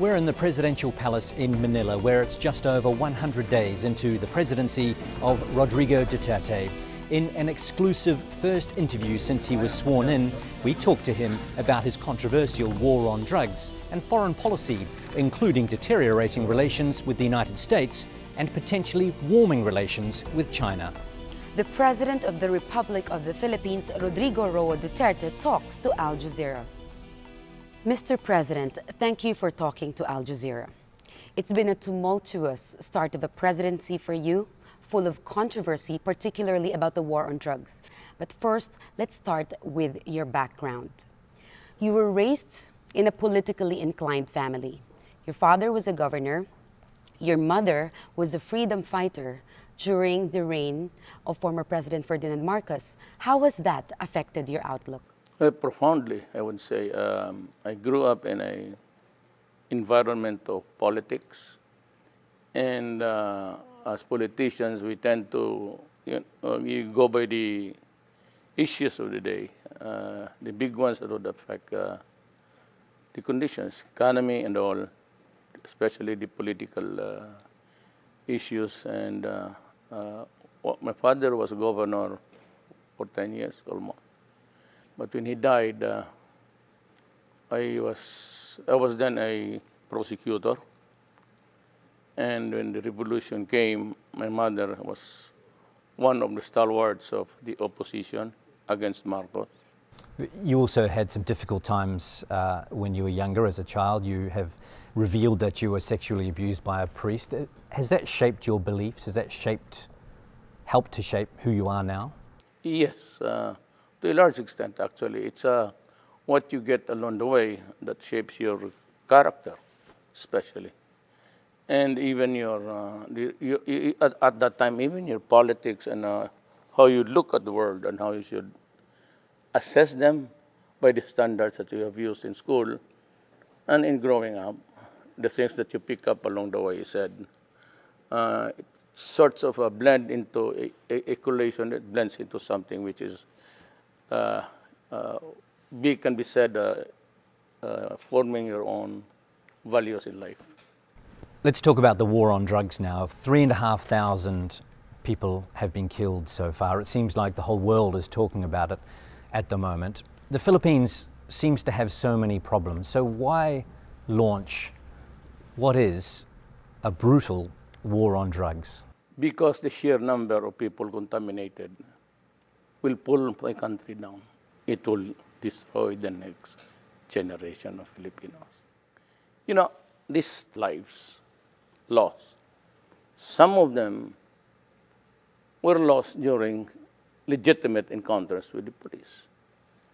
We're in the presidential palace in Manila, where it's just over 100 days into the presidency of Rodrigo Duterte. In an exclusive first interview since he was sworn in, we talked to him about his controversial war on drugs and foreign policy, including deteriorating relations with the United States and potentially warming relations with China. The President of the Republic of the Philippines, Rodrigo Duterte, talks to Al Jazeera. Mr. President, thank you for talking to Al Jazeera. It's been a tumultuous start of a presidency for you, full of controversy, particularly about the war on drugs. But first, let's start with your background. You were raised in a politically inclined family. Your father was a governor. Your mother was a freedom fighter during the reign of former President Ferdinand Marcos. How has that affected your outlook? Profoundly, I would say. I grew up in an environment of politics, and as politicians, we tend to you go by the issues of the day. The big ones that would affect the conditions, economy and all, especially the political issues. And my father was governor for 10 years almost. But when he died, I was then a prosecutor. And when the revolution came, my mother was one of the stalwarts of the opposition against Marcos. You also had some difficult times when you were younger as a child. You have revealed that you were sexually abused by a priest. Has that shaped your beliefs? Has that helped to shape who you are now? Yes. To a large extent, actually. It's what you get along the way that shapes your character, especially. And even at that time, even your politics and how you look at the world and how you should assess them by the standards that you have used in school and in growing up, the things that you pick up along the way, you said, sorts of a blend into a collation. It blends into something which is can be said forming your own values in life. Let's talk about the war on drugs now. 3,500 people have been killed so far. It seems like the whole world is talking about it at the moment. The Philippines seems to have so many problems. So why launch what is a brutal war on drugs? Because the sheer number of people contaminated will pull my country down. It will destroy the next generation of Filipinos. You know, these lives lost, some of them were lost during legitimate encounters with the police.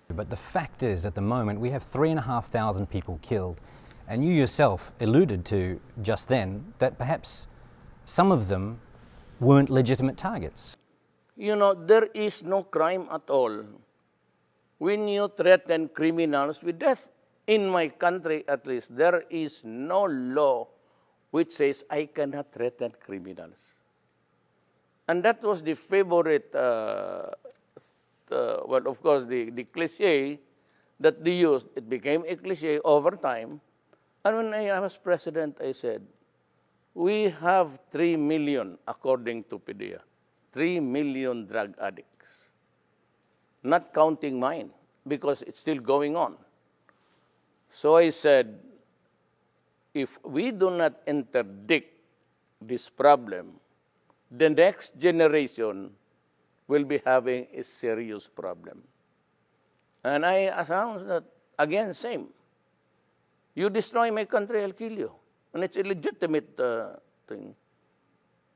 But the fact is, at the moment, we have 3,500 people killed. And you yourself alluded to just then that perhaps some of them weren't legitimate targets. You know, there is no crime at all when you threaten criminals with death. In my country, at least, there is no law which says I cannot threaten criminals. And that was the favorite, well, of course, the cliche that they used. It became a cliche over time. And when I was president, I said, we have 3 million, according to PDEA, 3 million drug addicts, not counting mine, because it's still going on. So I said, if we do not interdict this problem, the next generation will be having a serious problem. And I announced that, again, same. You destroy my country, I'll kill you. And it's a legitimate thing.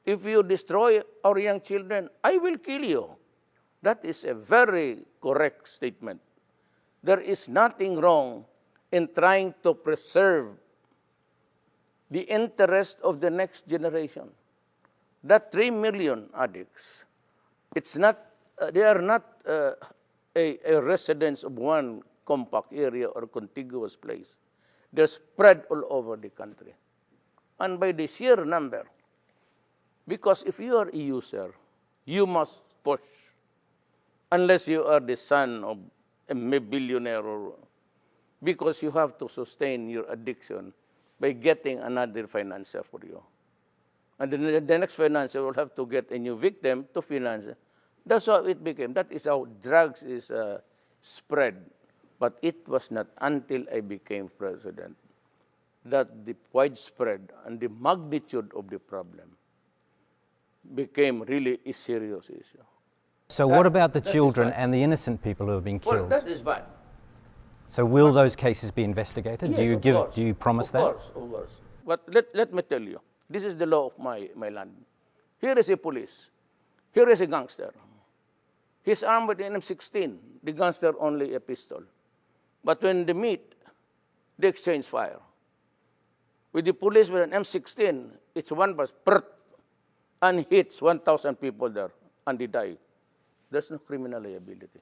If you destroy our young children, I will kill you. That is a very correct statement. There is nothing wrong in trying to preserve the interest of the next generation. That 3 million addicts, it's not, they are not a residence of one compact area or contiguous place. They're spread all over the country. And by the sheer number, because if you are a user, you must push. Unless you are the son of a billionaire, or because you have to sustain your addiction by getting another financer for you. And then the next financer will have to get a new victim to finance it. That's how it became. That is how drugs is spread. But it was not until I became president that the widespread and the magnitude of the problem became really a serious issue. So what about the children and the innocent people who have been Well, killed? that is bad. So will those cases be investigated? Yes, do you of give? course. Do you promise Of that? course, of course. But let me tell you, this is the law of my land. Here is a police. Here is a gangster. He's armed with an M16. The gangster only a pistol. But when they meet, they exchange fire. With the police with an M16, it's one burst, and hits 1,000 people there, and they die. There's no criminal liability.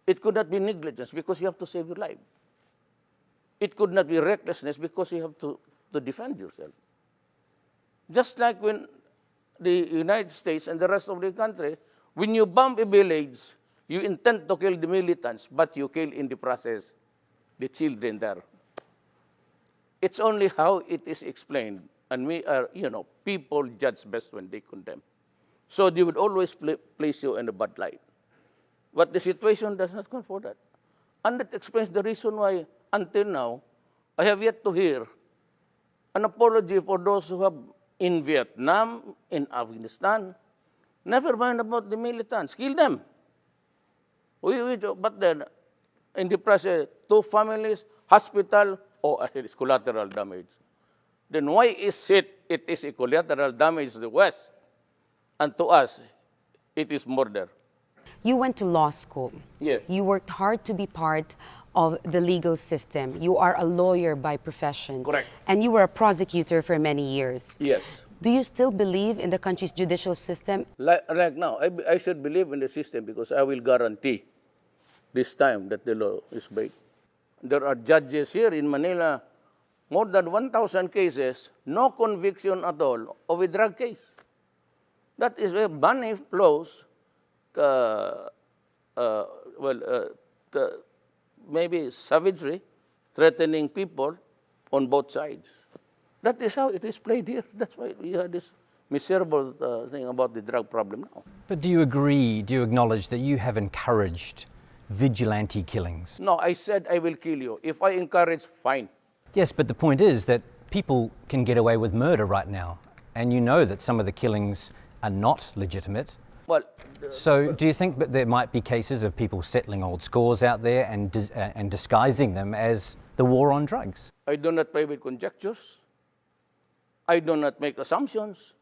It could not be negligence because you have to save your life. It could not be recklessness because you have to defend yourself. Just like when the United States and the rest of the country, when you bomb a village, you intend to kill the militants, but you kill in the process the children there. It's only how it is explained, and we are, people judge best when they condemn. So they would always place you in a bad light. But the situation does not call for that. And that explains the reason why, until now, I have yet to hear an apology for those who have in Vietnam, in Afghanistan. Never mind about the militants. Kill them. But then, in the process, 2 families, hospital, it is collateral damage. Then why is it is a collateral damage to the West, and to us, it is murder? You went to law school. Yes. You worked hard to be part of the legal system. You are a lawyer by profession. Correct. And you were a prosecutor for many years. Yes. Do you still believe in the country's judicial system? Like now, I should believe in the system because I will guarantee this time that the law is break. There are judges here in Manila, more than 1,000 cases, no conviction at all of a drug case. That is where money flows, maybe savagery, threatening people on both sides. That is how it is played here. That's why we have this miserable thing about the drug problem now. But do you agree, do you acknowledge that you have encouraged vigilante killings? No, I said I will kill you. If I encourage, fine. Yes, but the point is that people can get away with murder right now. And you know that some of the killings are not legitimate. Well, So do you think that there might be cases of people settling old scores out there and disguising them as the war on drugs? I do not play with conjectures. I do not make assumptions.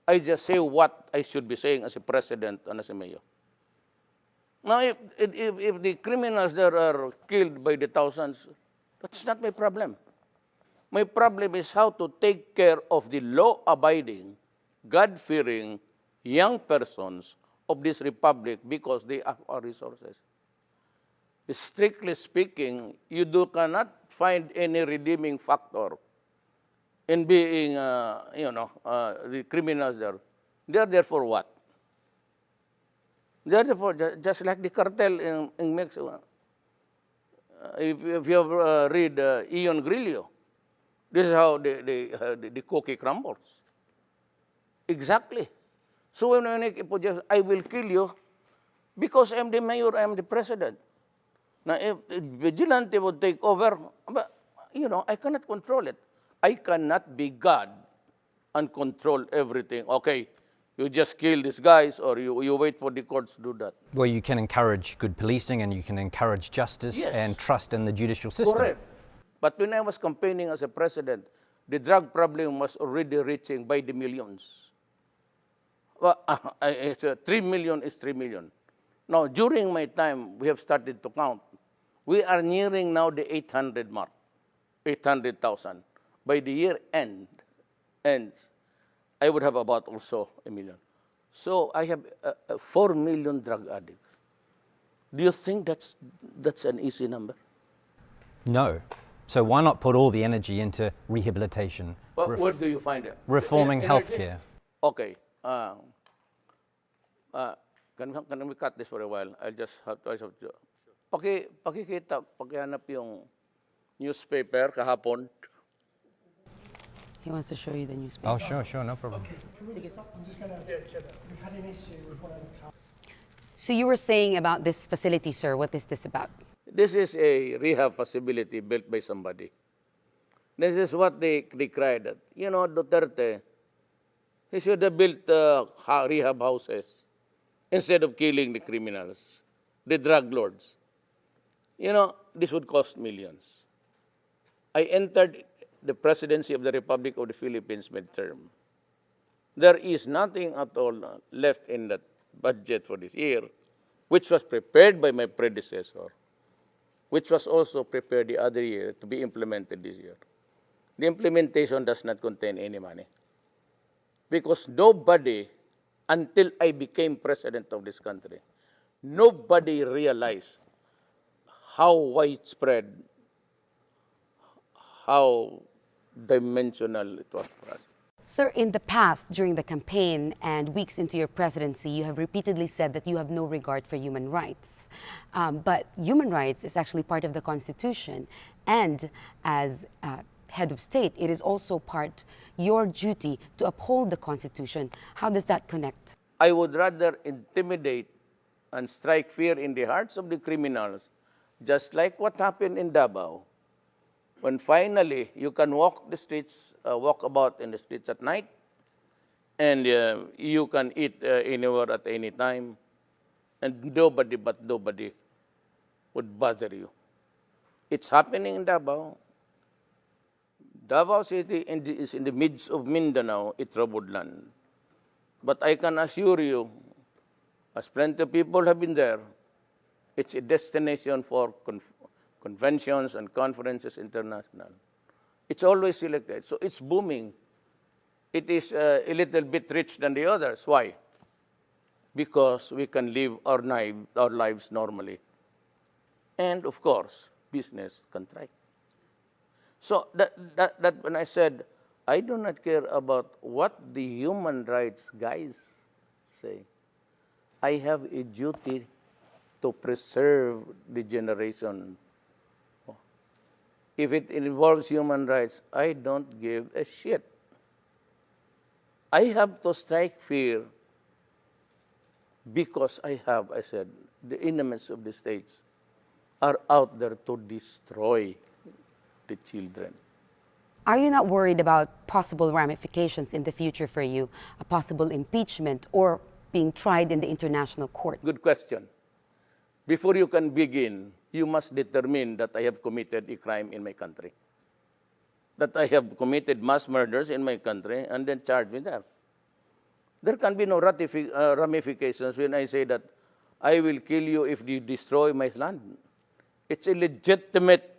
I just say what I should be saying as a president and as a mayor. Now, if the criminals there are killed by the thousands, that's not my problem. My problem is how to take care of the law-abiding, God-fearing young persons of this republic because they have our resources. Strictly speaking, you cannot find any redeeming factor in being, the criminals there. They are there for what? They are there for just like the cartel in Mexico. If you have read Ian Grillo, this is how the cookie crumbles. Exactly. So when I make a projection, I will kill you because I'm the mayor, I'm the president. Now, if vigilante would take over, but, I cannot control it. I cannot be God and control everything. Okay, you just kill these guys or you wait for the courts to do that. Well, you can encourage good policing and you can encourage justice Yes. and trust in the judicial system. Correct. But when I was campaigning as a president, the drug problem was already reaching by the millions. Well, 3 million is 3 million. Now, during my time, we have started to count. We are nearing now the 800 mark, 800,000. By the year ends, I would have about also 1 million. So I have 4 million drug addicts. Do you think that's an easy number? No. So why not put all the energy into rehabilitation, Well, where do you find it? reforming Energy? healthcare? Okay. Can we cut this for a while? I'll just have to. Pakikita, pakihanap yung newspaper kahapon. He wants to show you the newspaper. Oh, sure, no problem. So you were saying about this facility, sir. What is this about? This is a rehab facility built by somebody. This is what they cried that, Duterte, he should have built rehab houses instead of killing the criminals, the drug lords. This would cost millions. I entered the presidency of the Republic of the Philippines midterm. There is nothing at all left in that budget for this year, which was prepared by my predecessor, which was also prepared the other year to be implemented this year. The implementation does not contain any money. Because nobody, until I became president of this country, nobody realized how widespread, how dimensional it was for us. Sir, in the past, during the campaign and weeks into your presidency, you have repeatedly said that you have no regard for human rights. But human rights is actually part of the Constitution. And as head of state, it is also your duty to uphold the Constitution. How does that connect? I would rather intimidate and strike fear in the hearts of the criminals, just like what happened in Davao. When finally you can walk the streets, walk about in the streets at night, and you can eat anywhere at any time, and nobody would bother you. It's happening in Davao. Davao City is in the midst of Mindanao, a troubled land. But I can assure you, as plenty of people have been there, it's a destination for conventions and conferences international. It's always selected, so it's booming. It is a little bit rich than the others. Why? Because we can live our lives normally. And of course, business can thrive. So that when I said, I do not care about what the human rights guys say. I have a duty to preserve the generation. If it involves human rights, I don't give a shit. I have to strike fear because I said, the enemies of the states are out there to destroy the children. Are you not worried about possible ramifications in the future for you, a possible impeachment or being tried in the international court? Good question. Before you can begin, you must determine that I have committed a crime in my country, that I have committed mass murders in my country, and then charge me there. There can be no ramifications when I say that I will kill you if you destroy my land. It's a legitimate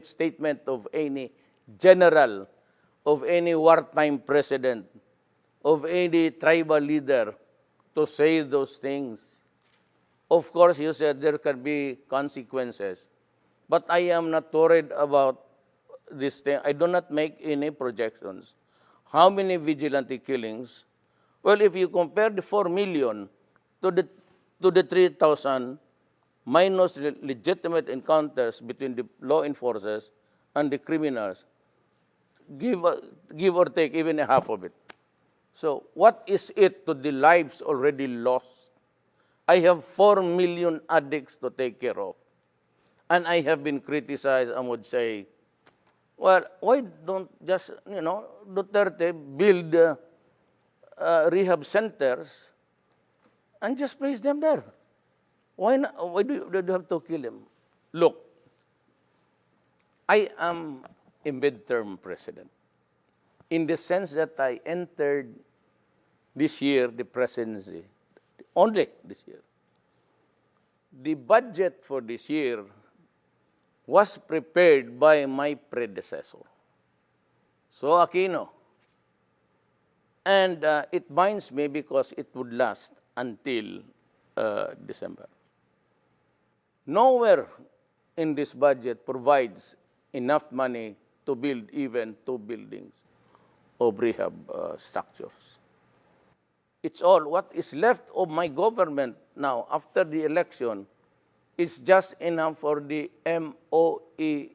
statement of any general, of any wartime president, of any tribal leader to say those things. Of course, you said there can be consequences, but I am not worried about this thing. I do not make any projections. How many vigilante killings? Well, if you compare the 4 million to the 3,000, minus legitimate encounters between the law enforcers and the criminals, give or take even a half of it. So what is it to the lives already lost? I have 4 million addicts to take care of. And I have been criticized and would say, well, why don't just, Duterte build rehab centers and just place them there? Why not? Why do you have to kill him? Look, I am a midterm president in the sense that I entered this year the presidency, only this year. The budget for this year was prepared by my predecessor, So Aquino. And it binds me because it would last until December. Nowhere in this budget provides enough money to build even 2 buildings of rehab structures. It's all what is left of my government now after the election is just enough for the MOE,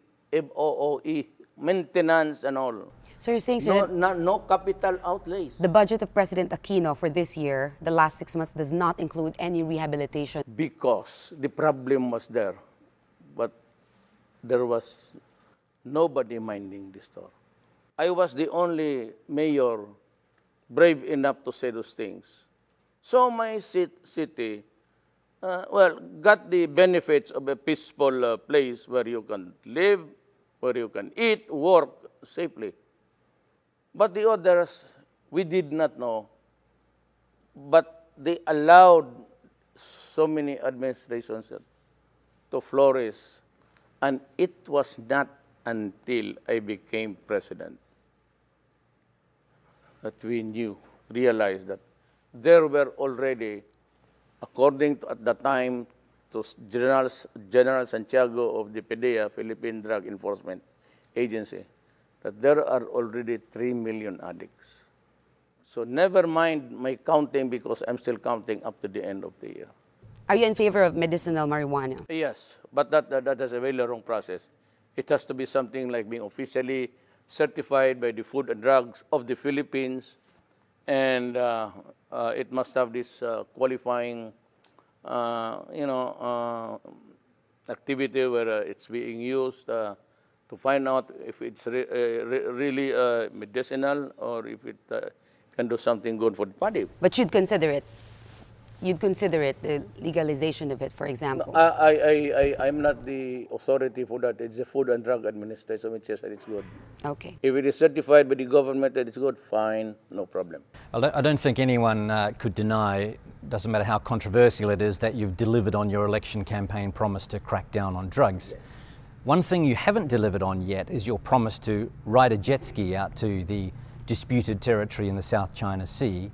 maintenance and all. So you're saying, sir, No capital outlays. the budget of President Aquino for this year, the last 6 months, does not include any rehabilitation. Because the problem was there, but there was nobody minding the store. I was the only mayor brave enough to say those things. So my city, got the benefits of a peaceful place where you can live, where you can eat, work safely. But the others, we did not know. But they allowed so many administrations to flourish. And it was not until I became president that we realized that there were already, according to at the time to General Santiago of the PDEA, Philippine Drug Enforcement Agency, that there are already 3 million addicts. So never mind my counting, because I'm still counting up to the end of the year. Are you in favor of medicinal marijuana? Yes, but that is a very long process. It has to be something like being officially certified by the Food and Drugs of the Philippines, and it must have this qualifying, activity where it's being used to find out if it's really medicinal or if it can do something good for the body. But you'd consider it? You'd consider it, the legalization of it, for example? I'm not the authority for that. It's the Food and Drug Administration which says that it's good. Okay. If it is certified by the government that it's good, fine, no problem. I don't think anyone could deny, doesn't matter how controversial it is, that you've delivered on your election campaign promise to crack down on drugs. One thing you haven't delivered on yet is your promise to ride a jet ski out to the disputed territory in the South China Sea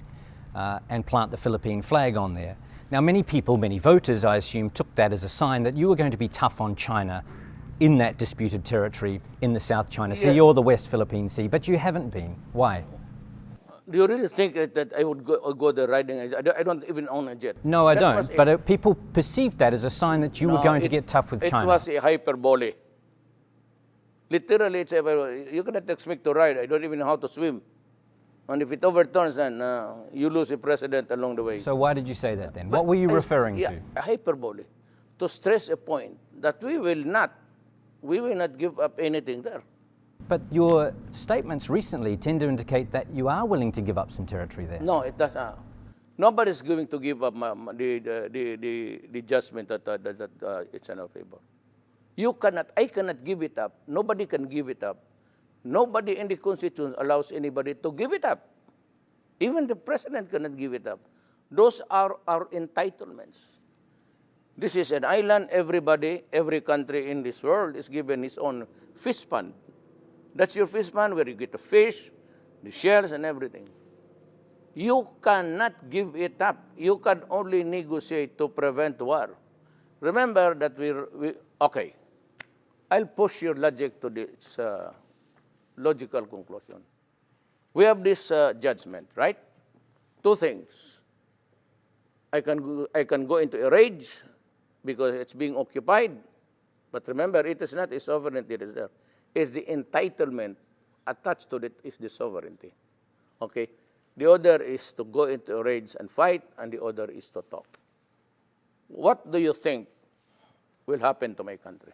and plant the Philippine flag on there. Now, many people, many voters, I assume, took that as a sign that you were going to be tough on China in that disputed territory in the South China Sea or the West Philippine Sea, but you haven't been. Why? Do you really think that I would go there riding? I don't even own a jet. No, I don't. But people perceived that as a sign that you were going to get tough with China. It was a hyperbole. Literally, you cannot expect to ride. I don't even know how to swim. And if it overturns, then you lose a president along the way. So why did you say that then? What were you referring to? A hyperbole. To stress a point that we will not give up anything there. But your statements recently tend to indicate that you are willing to give up some territory there. No, it doesn't. Nobody's going to give up the judgment that it's in our favor. I cannot give it up. Nobody can give it up. Nobody in the Constitution allows anybody to give it up. Even the president cannot give it up. Those are our entitlements. This is an island. Every country in this world is given its own fish pond. That's your fish pond where you get the fish, the shells, and everything. You cannot give it up. You can only negotiate to prevent war. Remember that okay, I'll push your logic to this logical conclusion. We have this judgment, right? Two things. I can go into a rage because it's being occupied. But remember, it is not a sovereignty that is there. It's the entitlement attached to it is the sovereignty. Okay? The other is to go into a rage and fight, and the other is to talk. What do you think will happen to my country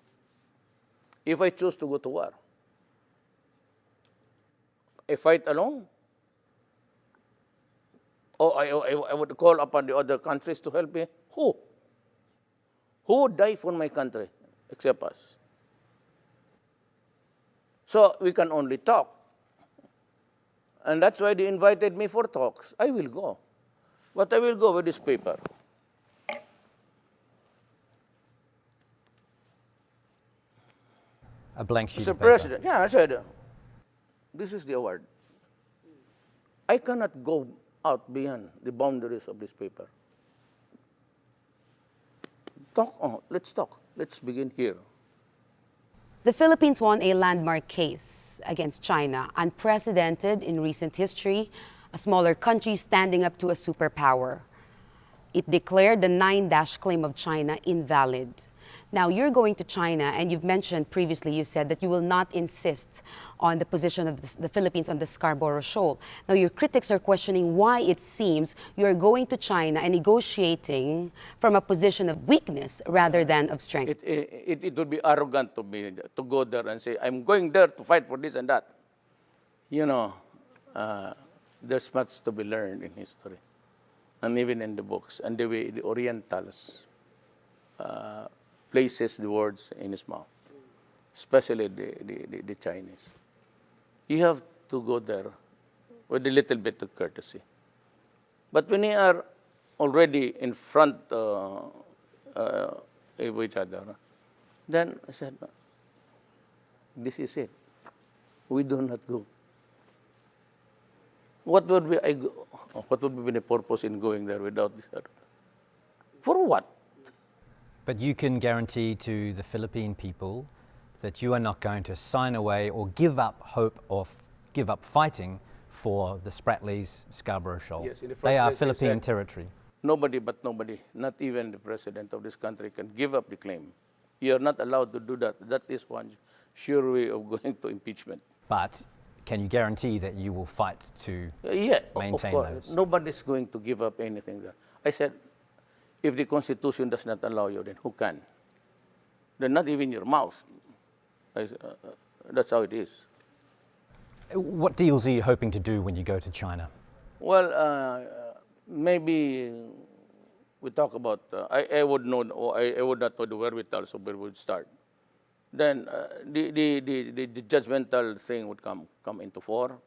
if I choose to go to war? I fight alone? Or I would call upon the other countries to help me? Who? Who would die for my country except us? So we can only talk. And that's why they invited me for talks. I will go. But I will go with this paper. A blank sheet of Mr. paper. President, I said, this is the award. I cannot go out beyond the boundaries of this paper. Let's talk. Let's begin here. The Philippines won a landmark case against China, unprecedented in recent history, a smaller country standing up to a superpower. It declared the 9-dash claim of China invalid. Now, you're going to China, and you've mentioned previously, you said that you will not insist on the position of the Philippines on the Scarborough Shoal. Now, your critics are questioning why it seems you're going to China and negotiating from a position of weakness rather than of strength. It would be arrogant to me to go there and say, I'm going there to fight for this and that. You know, there's much to be learned in history, and even in the books, and the way the Orientals places the words in his mouth, especially the Chinese. You have to go there with a little bit of courtesy. But when you are already in front of each other, then I said, this is it. We do not go. What would be the purpose in going there without this? For what? But you can guarantee to the Philippine people that you are not going to sign away or give up hope or give up fighting for the Spratlys Scarborough Shoal. Yes, in the first they are place, Philippine said, territory. Nobody but nobody, not even the president of this country, can give up the claim. You are not allowed to do that. That is one sure way of going to impeachment. But can you guarantee that you will fight to maintain of course. those? Nobody's going to give up anything there. I said, if the Constitution does not allow you, then who can? Then not even your mouth. That's how it is. What deals are you hoping to do when you go to China? Well, maybe we talk about, I would know, or I would not know the wherewithal, so where we would start. Then the judgmental thing would come into fore.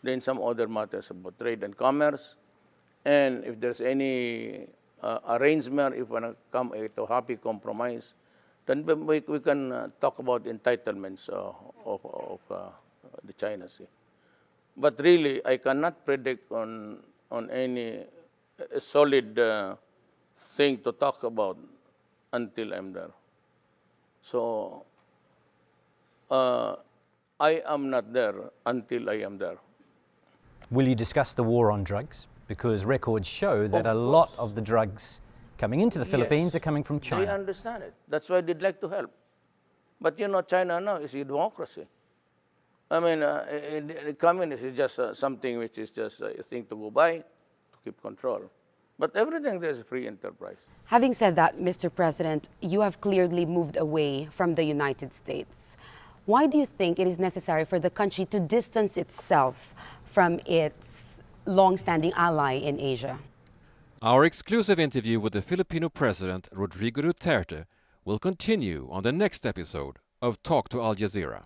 Then some other matters about trade and commerce. And if there's any arrangement, if we want to come to a happy compromise, then we can talk about entitlements of the China Sea. But really, I cannot predict on any solid thing to talk about until I'm there. So I am not there until I am there. Will you discuss the war on drugs? Because records show that a lot of the drugs coming into the Philippines are coming from China. They understand it. That's why they'd like to help. But you know, China now is a democracy. I mean, the communist is just something which is just a thing to go by, to keep control. But everything there is free enterprise. Having said that, Mr. President, you have clearly moved away from the United States. Why do you think it is necessary for the country to distance itself from its long-standing ally in Asia? Our exclusive interview with the Filipino President Rodrigo Duterte will continue on the next episode of Talk to Al Jazeera.